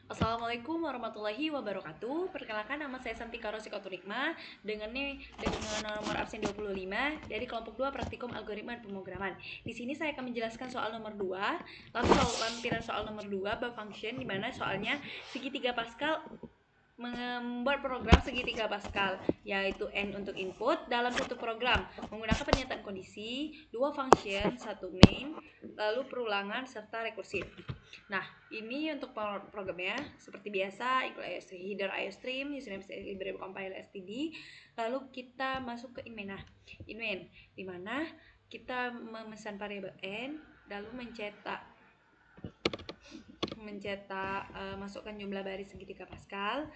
Assalamualaikum warahmatullahi wabarakatuh. Perkenalkan, nama saya Santika Rosikoturikma dengan nomor absen 25 dari kelompok 2 praktikum algoritma dan pemrograman. Di sini saya akan menjelaskan soal nomor 2. Langsung lampiran soal nomor 2 bab function, di mana soalnya segitiga Pascal membuat program segitiga Pascal, yaitu n untuk input dalam satu program menggunakan pernyataan kondisi, dua function, satu main, lalu perulangan serta rekursif. Nah, ini untuk programnya seperti biasa, header IOStream, username library compile std. Lalu kita masuk ke inmain. Nah, inmain di mana kita memesan variabel n, lalu mencetak masukkan jumlah baris segitiga Pascal.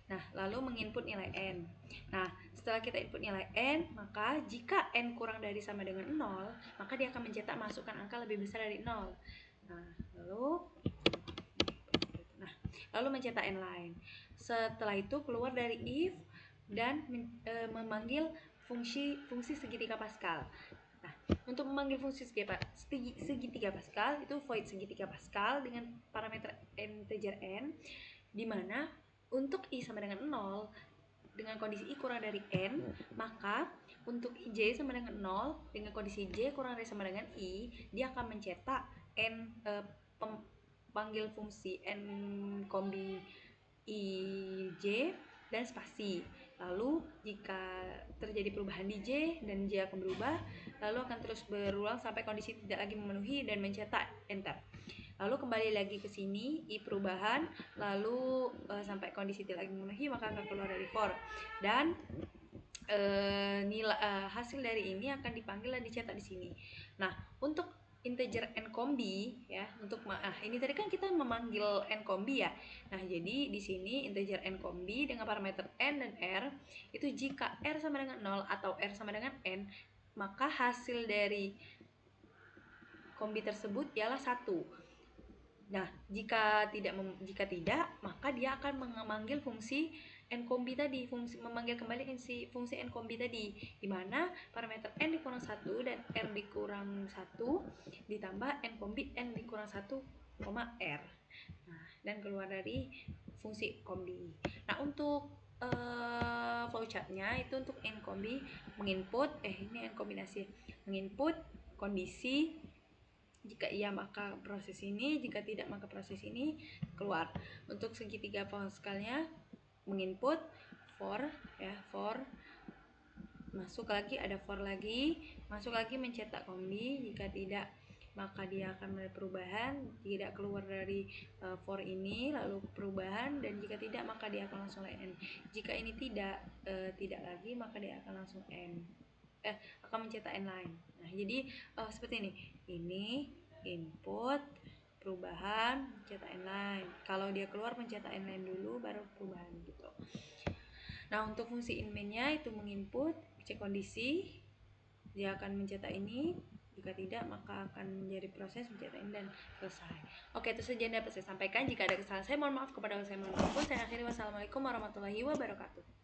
Nah, lalu menginput nilai n. Nah, setelah kita input nilai n, maka jika n kurang dari sama dengan 0, maka dia akan mencetak masukkan angka lebih besar dari 0. Lalu mencetak n lain. Setelah itu keluar dari if dan memanggil fungsi segitiga Pascal. Nah, untuk memanggil fungsi segitiga Pascal itu void segitiga Pascal dengan parameter integer n, di mana untuk i sama dengan 0 dengan kondisi i kurang dari n, maka untuk j sama dengan 0 dengan kondisi j kurang dari sama dengan i, dia akan mencetak n panggil fungsi n kombi ij dan spasi. Lalu jika terjadi perubahan di j dan j akan berubah, lalu akan terus berulang sampai kondisi tidak lagi memenuhi dan mencetak enter. Lalu kembali lagi ke sini, i perubahan, lalu sampai kondisi tidak lagi memenuhi, maka akan keluar dari for. Dan hasil dari ini akan dipanggil dan dicetak di sini. Nah, untuk integer n kombi ya, ini tadi kan kita memanggil n kombi ya. Nah, jadi di sini integer n kombi dengan parameter n dan r itu jika r sama dengan 0 atau r sama dengan n, maka hasil dari kombi tersebut ialah 1. Nah, jika tidak, maka dia akan memanggil fungsi n kombi tadi, memanggil kembali fungsi n kombi tadi, di mana parameter n dikurang 1 dan r dikurang 1 ditambah n kombi n dikurang 1, r. Nah, dan keluar dari fungsi kombi. Nah, untuk flowchartnya itu untuk n kombi menginput, ini n kombinasi, menginput kondisi. Jika iya maka proses ini, jika tidak maka proses ini keluar. Untuk segitiga Pascalnya menginput for ya, for masuk lagi, ada for lagi, masuk lagi mencetak kombi. Jika tidak maka dia akan mulai perubahan, tidak keluar dari for ini, lalu perubahan, dan jika tidak maka dia akan langsung n. Jika ini tidak lagi, maka dia akan langsung n, akan mencetak n lain. Nah, jadi seperti ini. Ini input, perubahan, mencetak n lain. Kalau dia keluar mencetak n lain dulu, baru perubahan gitu. Nah, untuk fungsi inmain-nya itu menginput, cek kondisi, dia akan mencetak ini. Jika tidak, maka akan menjadi proses mencetak ini dan selesai. Oke, itu saja yang dapat saya sampaikan. Jika ada kesalahan, saya mohon maaf. Kepada saya mohon maaf. Saya akhiri. Wassalamualaikum warahmatullahi wabarakatuh.